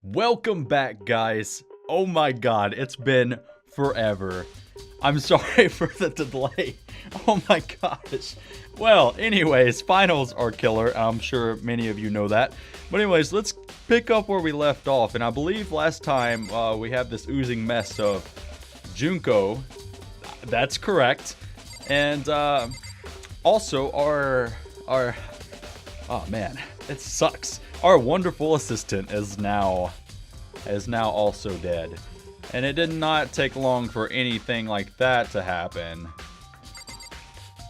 Welcome back, guys. Oh my god, it's been forever. I'm sorry for the delay. Oh my gosh. Well, anyways, finals are killer. I'm sure many of you know that. But anyways, let's pick up where we left off. And I believe last time we have this oozing mess of Junko. That's correct. And also our oh man, it sucks. Our wonderful assistant is now also dead. And it did not take long for anything like that to happen.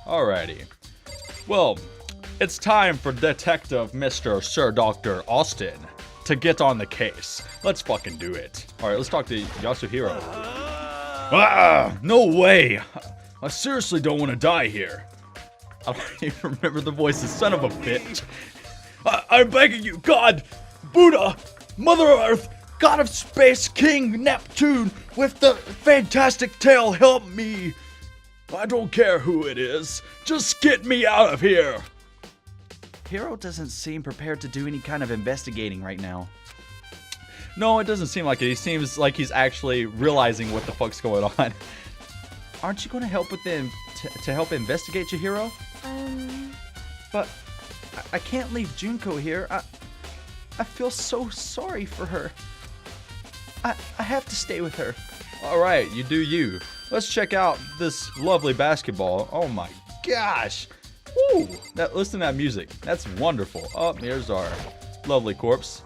Alrighty. Well, it's time for Detective Mr. Sir Dr. Austin to get on the case. Let's fucking do it. Alright, let's talk to Yasuhiro. Ah, no way! I seriously don't want to die here. I don't even remember the voices, son of a bitch. I'm begging you, God, Buddha, Mother Earth, God of Space, King Neptune, with the fantastic tail, help me. I don't care who it is. Just get me out of here. Hiro doesn't seem prepared to do any kind of investigating right now. No, it doesn't seem like it. He seems like he's actually realizing what the fuck's going on. Aren't you going to help with them to help investigate, Chihiro? But I can't leave Junko here. I feel so sorry for her. I have to stay with her. Alright, you do you. Let's check out this lovely basketball. Oh my gosh. Woo! Listen to that music. That's wonderful. Oh, here's our lovely corpse.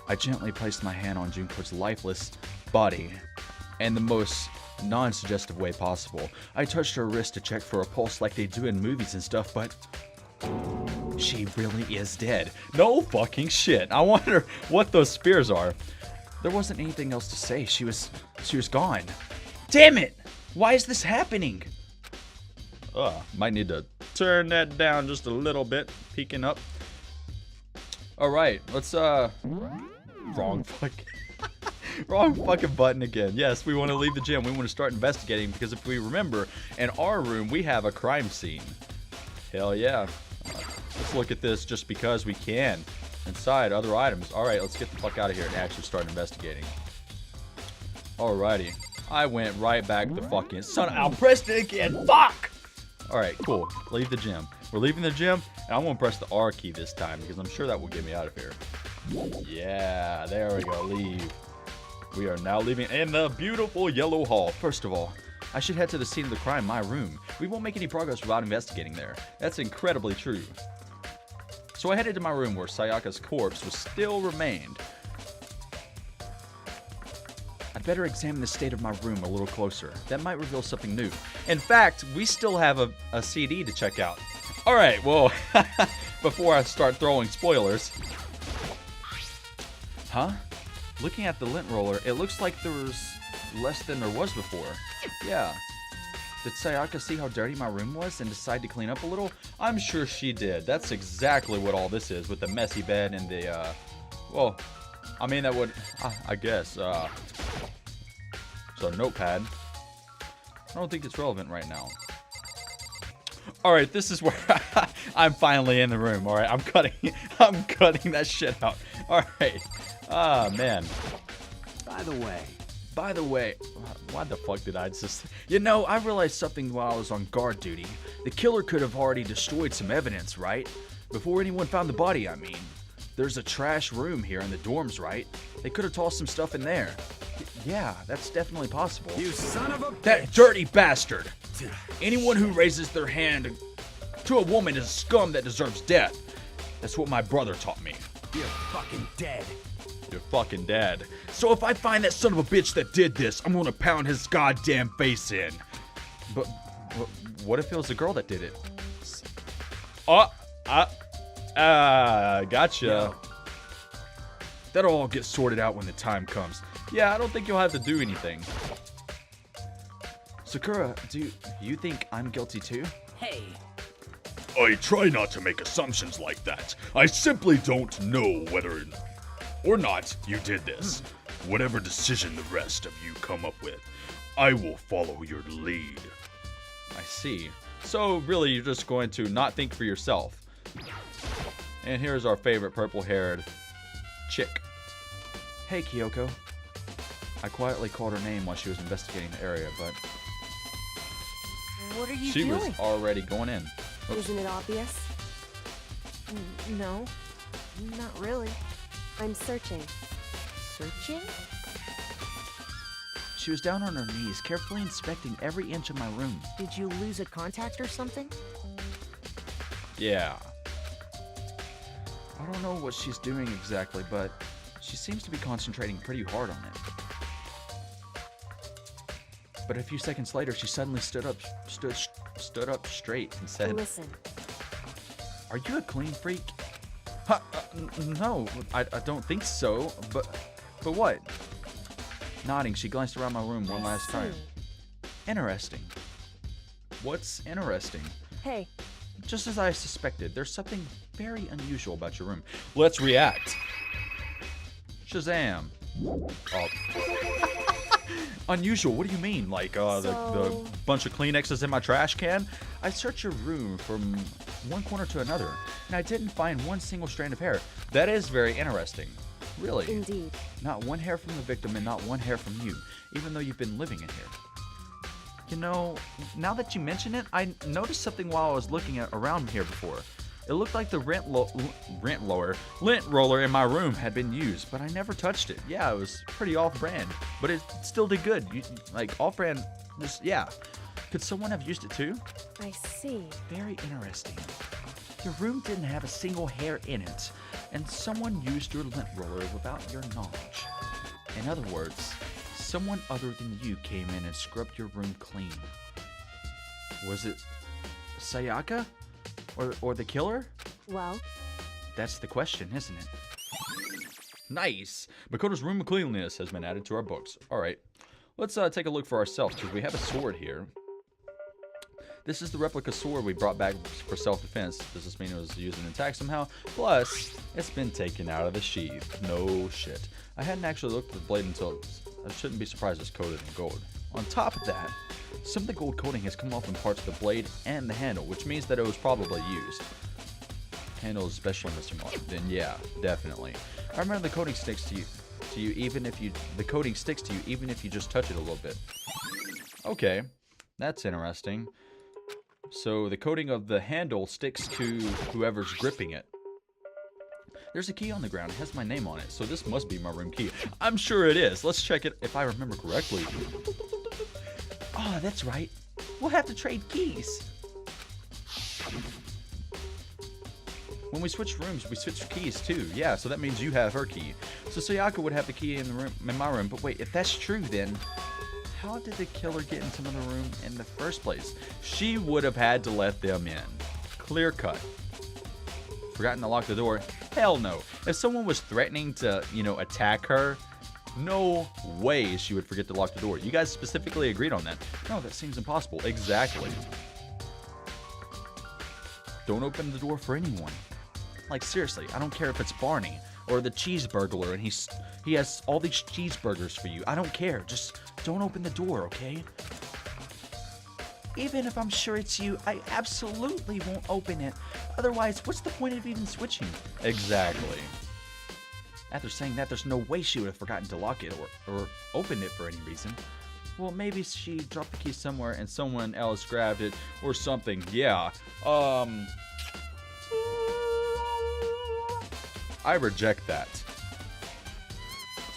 I gently placed my hand on Junko's lifeless body in the most non-suggestive way possible. I touched her wrist to check for a pulse like they do in movies and stuff, but she really is dead. No fucking shit. I wonder what those spears are. There wasn't anything else to say. She was gone. Damn it! Why is this happening? Might need to turn that down just a little bit. Peeking up. Alright, let's wrong fucking button again. Yes, we want to leave the gym. We want to start investigating because if we remember, in our room we have a crime scene. Hell yeah. Let's look at this just because we can. Inside, other items. Alright, let's get the fuck out of here and actually start investigating. Alrighty. I went right back to fucking I pressed it again. Fuck! Alright, cool. Leave the gym. We're leaving the gym, and I'm gonna press the R key this time because I'm sure that will get me out of here. Yeah, there we go. Leave. We are now leaving in the beautiful yellow hall. First of all, I should head to the scene of the crime, my room. We won't make any progress without investigating there. That's incredibly true. So I headed to my room where Sayaka's corpse was still remained. I'd better examine the state of my room a little closer. That might reveal something new. In fact, we still have a CD to check out. Alright, well, before I start throwing spoilers. Huh? Looking at the lint roller, it looks like there was less than there was before. Yeah. Did Sayaka see how dirty my room was and decide to clean up a little? I'm sure she did. That's exactly what all this is with the messy bed and the, well, I mean, that would, I guess, so notepad. I don't think it's relevant right now. Alright, this is where I'm finally in the room, alright? I'm cutting that shit out. Alright. Ah, man. By the way, why the fuck did I just... You know, I realized something while I was on guard duty. The killer could have already destroyed some evidence, right? Before anyone found the body, I mean. There's a trash room here in the dorms, right? They could have tossed some stuff in there. Yeah, that's definitely possible. You son of a bitch! That dirty bastard! Anyone who raises their hand to a woman is scum that deserves death. That's what my brother taught me. You're fucking dead. You're fucking dead. So if I find that son of a bitch that did this, I'm gonna pound his goddamn face in. But what if it was the girl that did it? Gotcha. Yo. That'll all get sorted out when the time comes. Yeah, I don't think you'll have to do anything. Sakura, do you think I'm guilty too? Hey. I try not to make assumptions like that. I simply don't know whether or not you did this. Whatever decision the rest of you come up with, I will follow your lead. I see. So really, you're just going to not think for yourself. And here's our favorite purple-haired chick. Hey, Kyoko. I quietly called her name while she was investigating the area, but What are you She doing? was already going in. Oops. Isn't it obvious? No, not really. I'm searching. Searching? she was down on her knees, carefully inspecting every inch of my room. Did you lose a contact or something? Yeah. I don't know what she's doing exactly, but she seems to be concentrating pretty hard on it. But a few seconds later, she suddenly stood up straight and said, Listen, "Are you a clean freak?" Huh, no, I don't think so. But what? Nodding, she glanced around my room one last time. Interesting. What's interesting? Hey, Just as I suspected, there's something very unusual about your room. Let's react. Shazam. Oh. Unusual? What do you mean? Like, the So- bunch of Kleenexes in my trash can? I searched your room from one corner to another, and I didn't find one single strand of hair. That is very interesting. Really? indeed. Not one hair from the victim and not one hair from you, even though you've been living in here. You know, now that you mention it, I noticed something while I was looking around here before. It looked like the lint roller in my room had been used, but I never touched it. Yeah, it was pretty off-brand, but it still did good. Like, off-brand, just, yeah. Could someone have used it too? I see. Very interesting. Your room didn't have a single hair in it, and someone used your lint roller without your knowledge. In other words, someone other than you came in and scrubbed your room clean. Was it Sayaka? Or the killer? Well, That's the question, isn't it? Nice. Makoto's room of cleanliness has been added to our books. All right. Let's take a look for ourselves, because we have a sword here. This is the replica sword we brought back for self-defense. Does this mean it was used in an attack somehow? Plus, it's been taken out of the sheath. No shit. I hadn't actually looked at the blade until I shouldn't be surprised it's coated in gold. On top of that, some of the gold coating has come off in parts of the blade and the handle, which means that it was probably used. Handle is especially missing on it. Then yeah, definitely. I remember the coating sticks to you even if you just touch it a little bit. Okay, that's interesting. So the coating of the handle sticks to whoever's gripping it. There's a key on the ground. It has my name on it, so this must be my room key. I'm sure it is. Let's check it if I remember correctly. Oh, that's right. We'll have to trade keys. When we switch rooms, we switch keys too. Yeah, so that means you have her key. So Sayaka would have the key in the room, in my room. But wait, if that's true, then how did the killer get into the room in the first place? She would have had to let them in. Clear cut. Forgotten to lock the door? Hell no. If someone was threatening to, attack her, no way she would forget to lock the door. You guys specifically agreed on that. No, that seems impossible. Exactly. Don't open the door for anyone. Like, seriously, I don't care if it's Barney or the cheese burglar and he has all these cheeseburgers for you. I don't care. Just don't open the door, okay? Even if I'm sure it's you, I absolutely won't open it. Otherwise, what's the point of even switching? Exactly. After saying that, there's no way she would have forgotten to lock it or open it for any reason. Well, maybe she dropped the key somewhere and someone else grabbed it or something. Yeah. I reject that.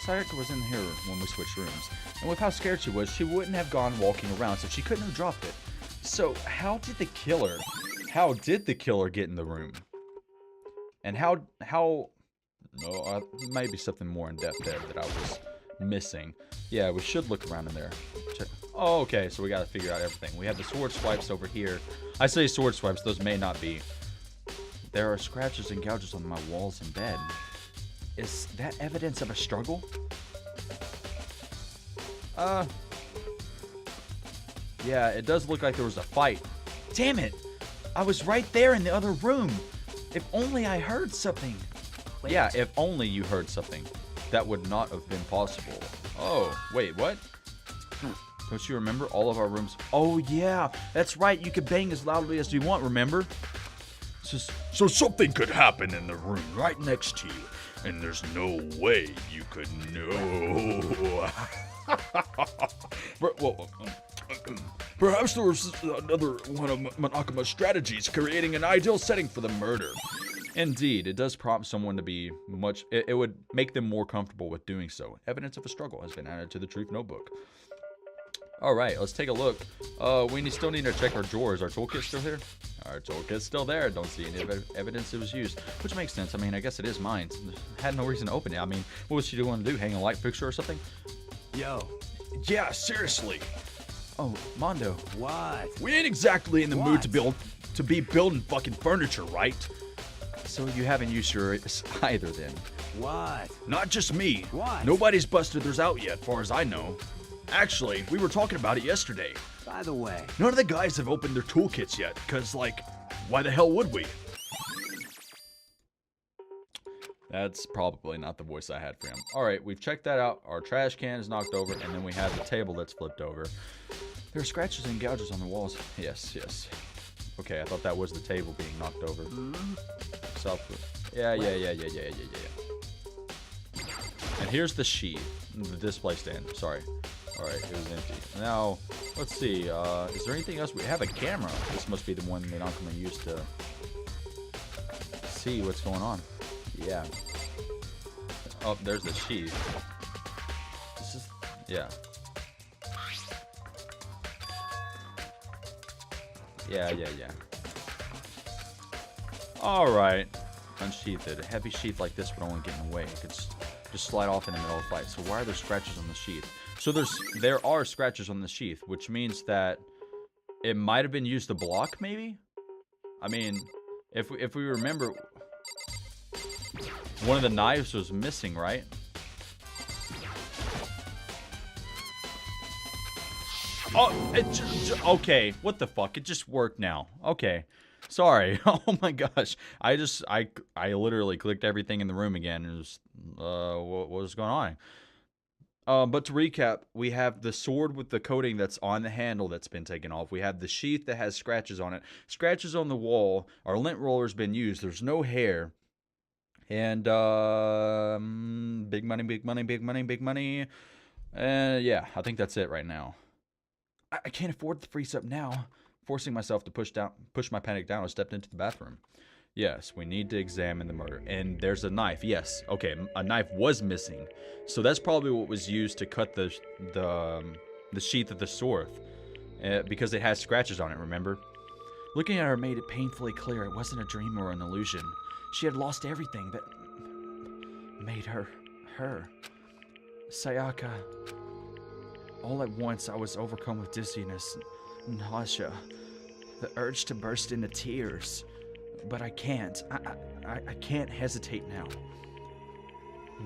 Sayaka was in here when we switched rooms, and with how scared she was, she wouldn't have gone walking around, so she couldn't have dropped it. So, how did the killer get in the room? And maybe something more in depth there that I was missing. Yeah, we should look around in there. Check. Oh, okay, so we gotta figure out everything. We have the sword swipes over here. I say sword swipes, those may not be. There are scratches and gouges on my walls and bed. Is that evidence of a struggle? Yeah, it does look like there was a fight. Damn it! I was right there in the other room. If only I heard something. Wait. Yeah, if only you heard something. That would not have been possible. Oh, wait, what? Don't you remember all of our rooms? Oh yeah, that's right. You can bang as loudly as you want, remember? So something could happen in the room right next to you. and there's no way you could know. Perhaps there was another one of Monokuma's strategies, creating an ideal setting for the murder. Indeed, it does prompt someone to be much. It would make them more comfortable with doing so. Evidence of a struggle has been added to the truth notebook. All right, let's take a look. We still need to check our drawers. Our toolkit still here? Our toolkit's still there. Don't see any evidence it was used, which makes sense. I mean, I guess it is mine. Had no reason to open it. I mean, what was she going to do? Hang a light fixture or something? Yo, Yeah, seriously. Oh, Mondo. what? We ain't exactly in the mood What? to be building fucking furniture, right? So you haven't used yours either, then? What? Not just me. What? Nobody's busted theirs out yet, far as I know. Actually, we were talking about it yesterday. By the way, None of the guys have opened their toolkits yet, because, like, why the hell would we? That's probably not the voice I had for him. All right, we've checked that out. Our trash can is knocked over, and then we have the table that's flipped over. There are scratches and gouges on the walls. Yes, yes. Okay, I thought that was the table being knocked over. Yeah. And here's the sheet, the display stand. Sorry. All right, it was empty. Now, let's see. Is there anything else? We have a camera. This must be the one that Nakama used to see what's going on. Yeah. Oh, there's the sheet. This is, yeah. Yeah. All right. Unsheathed it. A heavy sheath like this would only get in the way. It could just slide off in the middle of the fight. So why are there scratches on the sheath? So there are scratches on the sheath, which means that it might have been used to block, maybe? I mean, if we remember, one of the knives was missing, right? Oh, okay. What the fuck? It just worked now. Okay. Sorry. Oh my gosh. I literally clicked everything in the room again and just, what was going on? But to recap, we have the sword with the coating that's on the handle that's been taken off. We have the sheath that has scratches on it. Scratches on the wall. Our lint roller's been used. There's no hair. And, big money. And yeah, I think that's it right now. I can't afford to freeze up now. Forcing myself to push my panic down, I stepped into the bathroom. Yes, we need to examine the murder. And there's a knife. Yes, okay, a knife was missing. So that's probably what was used to cut the sheath of the sword. Because it has scratches on it, remember? Looking at her made it painfully clear it wasn't a dream or an illusion. She had lost everything that made her. Sayaka. All at once, I was overcome with dizziness, nausea, the urge to burst into tears. But I can't. I can't hesitate now.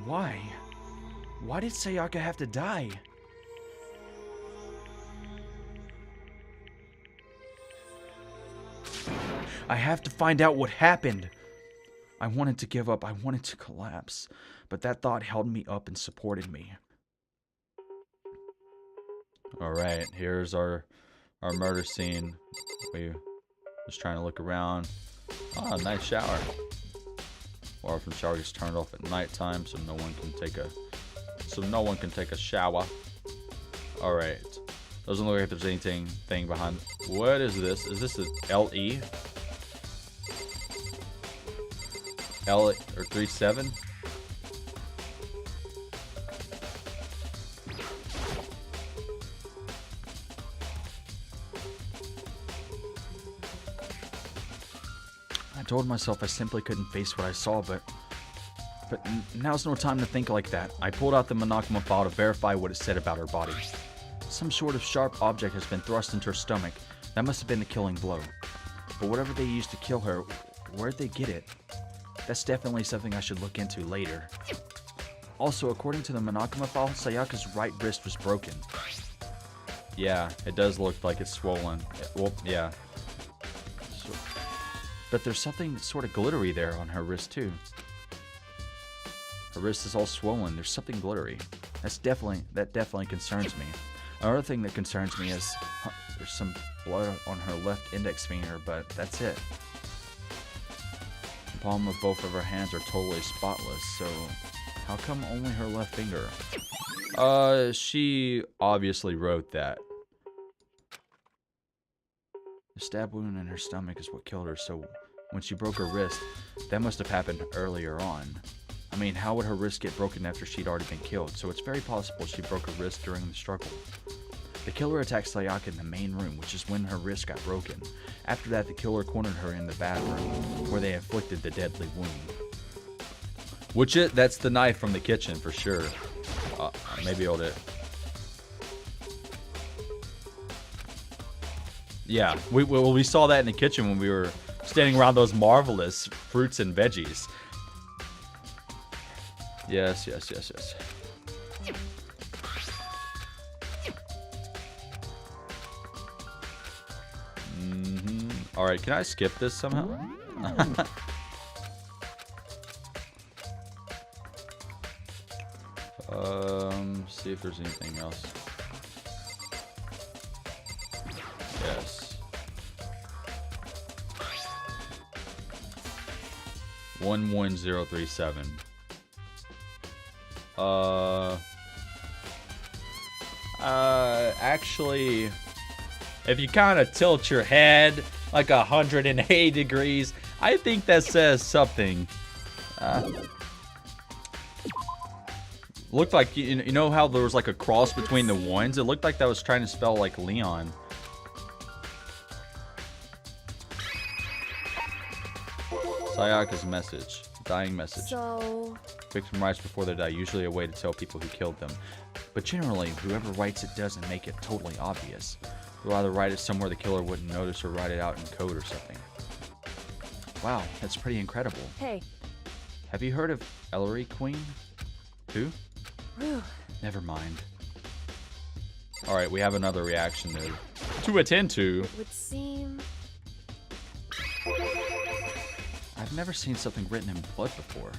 Why? Why did Sayaka have to die? I have to find out what happened. I wanted to give up. I wanted to collapse. But that thought held me up and supported me. Alright, here's our murder scene. We just trying to look around. Ah, nice shower. Water from the shower gets turned off at nighttime so no one can take a shower. Alright. Doesn't look like there's anything behind. What is this? Is this a LE? L or 37? I told myself I simply couldn't face what I saw, but now's no time to think like that. I pulled out the Monokuma file to verify what it said about her body. Some sort of sharp object has been thrust into her stomach. That must have been the killing blow. But whatever they used to kill her, where'd they get it? That's definitely something I should look into later. Also, according to the Monokuma file, Sayaka's right wrist was broken. Yeah, it does look like it's swollen. Well, yeah. But there's something sort of glittery there on her wrist too. Her wrist is all swollen. There's something glittery. That definitely concerns me. Another thing that concerns me is there's some blood on her left index finger, but that's it. palm of both of her hands are totally spotless, so how come only her left finger? She obviously wrote that. The stab wound in her stomach is what killed her, so when she broke her wrist, that must have happened earlier on. I mean, how would her wrist get broken after she'd already been killed? So it's very possible she broke her wrist during the struggle. The killer attacked Sayaka in the main room, which is when her wrist got broken. After that, the killer cornered her in the bathroom, where they inflicted the deadly wound. That's the knife from the kitchen for sure. Maybe hold it. Yeah, we saw that in the kitchen when we were standing around those marvelous fruits and veggies. Yes. All right, can I skip this somehow? See if there's anything else. Yes. 11037. Actually, if you kind of tilt your head like 180 degrees, I think that says something. Looked like, you know how there was like a cross between the ones? It looked like that was trying to spell like Leon. Sayaka's message. Dying message. So... Victim writes before they die, usually a way to tell people who killed them. But generally, whoever writes it doesn't make it totally obvious. They'll either write it somewhere the killer wouldn't notice or write it out in code or something. Wow, that's pretty incredible. Hey. Have you heard of Ellery Queen? Who? Whew. Never mind. Alright, we have another reaction to attend to. It would seem... I've never seen something written in blood before.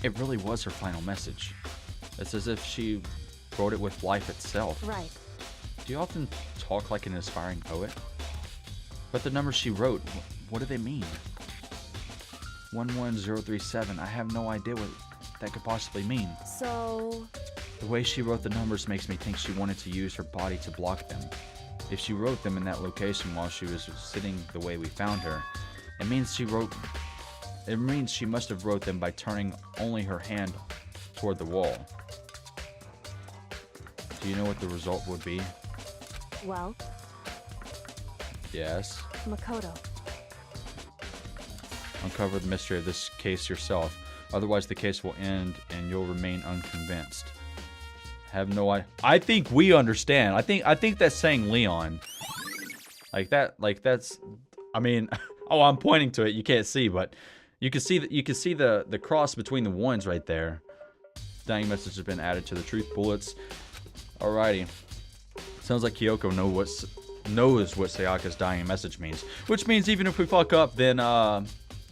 It really was her final message. It's as if she wrote it with life itself. Right. Do you often talk like an aspiring poet? But the numbers she wrote, what do they mean? 11037, I have no idea what that could possibly mean. So... The way she wrote the numbers makes me think she wanted to use her body to block them. If she wrote them in that location while she was sitting the way we found her, it means she must have wrote them by turning only her hand toward the wall. Do you know what the result would be? Well... Yes. Makoto. Uncover the mystery of this case yourself. Otherwise, the case will end and you'll remain unconvinced. Have no idea. I think we understand. I think that's saying Leon. Like that's. I mean, oh, I'm pointing to it. You can't see, but you can see that. You can see the cross between the ones right there. Dying message has been added to the truth bullets. Alrighty. Sounds like Kyoko knows what Sayaka's dying message means. Which means even if we fuck up, then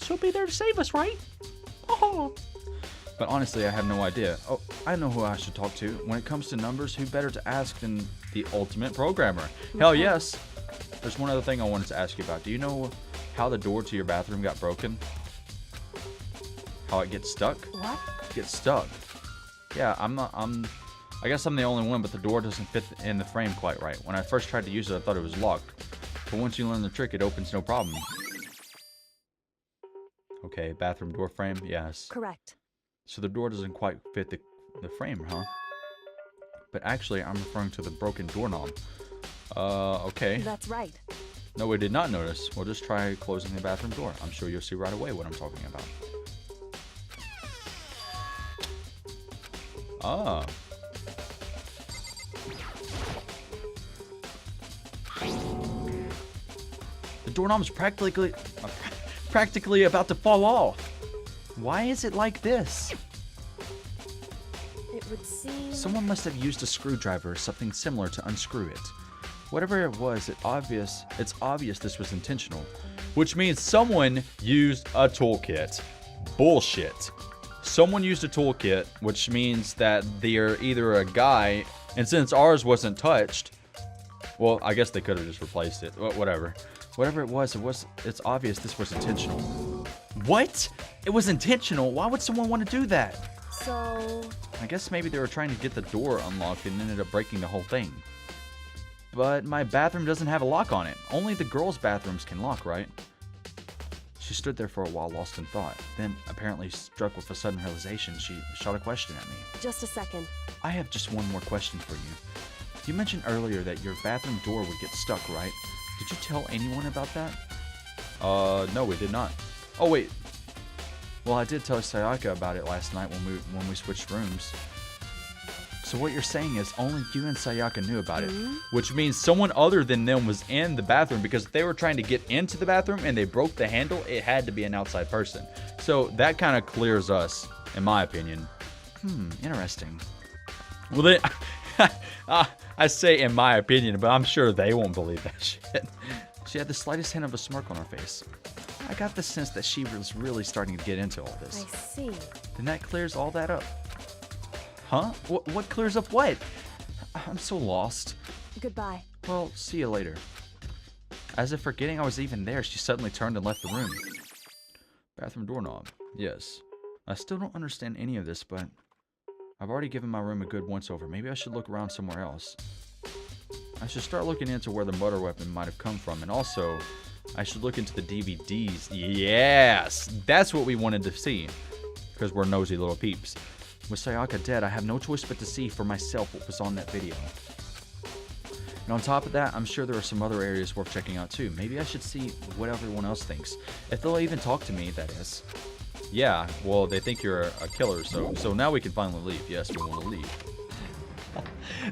she'll be there to save us, right? Oh. But honestly, I have no idea. Oh, I know who I should talk to. When it comes to numbers, who better to ask than the ultimate programmer? Hell yes. There's one other thing I wanted to ask you about. Do you know how the door to your bathroom got broken? How it gets stuck? What? It gets stuck. Yeah, I guess I'm the only one, but the door doesn't fit in the frame quite right. When I first tried to use it, I thought it was locked. But once you learn the trick, it opens no problem. Okay, bathroom door frame, yes. Correct. So the door doesn't quite fit the frame, huh? But actually, I'm referring to the broken doorknob. Okay. That's right. No, we did not notice. We'll just try closing the bathroom door. I'm sure you'll see right away what I'm talking about. Ah. The doorknob's practically about to fall off. Why is it like this? It would seem... Someone must have used a screwdriver or something similar to unscrew it. Whatever it was, it's obvious this was intentional. Which means someone used a toolkit. Bullshit. Someone used a toolkit, which means that they're either a guy, and since ours wasn't touched, well, I guess they could have just replaced it. Whatever. Whatever it was, it's obvious this was intentional. What? It was intentional. Why would someone want to do that? So, I guess maybe they were trying to get the door unlocked and ended up breaking the whole thing. But my bathroom doesn't have a lock on it. Only the girls' bathrooms can lock, right? She stood there for a while, lost in thought. Then, apparently struck with a sudden realization, she shot a question at me. just a second. I have just one more question for you. You mentioned earlier that your bathroom door would get stuck, right? Did you tell anyone about that? No, we did not. Oh, wait. Well, I did tell Sayaka about it last night when we switched rooms. So what you're saying is only you and Sayaka knew about it, which means someone other than them was in the bathroom, because if they were trying to get into the bathroom and they broke the handle, it had to be an outside person. So that kind of clears us, in my opinion. Interesting. Well, then, I say in my opinion, but I'm sure they won't believe that shit. She had the slightest hint of a smirk on her face. I got the sense that she was really starting to get into all this. I see. Then that clears all that up. Huh? What clears up what? I'm so lost. Goodbye. Well, see you later. As if forgetting I was even there, she suddenly turned and left the room. Bathroom doorknob. Yes. I still don't understand any of this, but I've already given my room a good once-over. Maybe I should look around somewhere else. I should start looking into where the murder weapon might have come from, and also, I should look into the DVDs. Yes! That's what we wanted to see, because we're nosy little peeps. With Sayaka dead, I have no choice but to see for myself what was on that video. And on top of that, I'm sure there are some other areas worth checking out too. Maybe I should see what everyone else thinks. If they'll even talk to me, that is. Yeah, well, they think you're a killer, so now we can finally leave. Yes, we want to leave.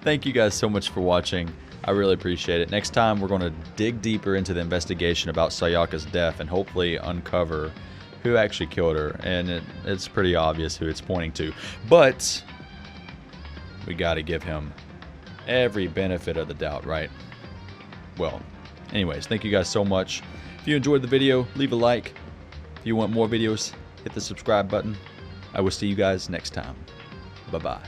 Thank you guys so much for watching. I really appreciate it. Next time, we're going to dig deeper into the investigation about Sayaka's death and hopefully uncover who actually killed her. And it's pretty obvious who it's pointing to. But we got to give him every benefit of the doubt, right? Well, anyways, thank you guys so much. If you enjoyed the video, leave a like. If you want more videos, hit the subscribe button. I will see you guys next time. Bye-bye.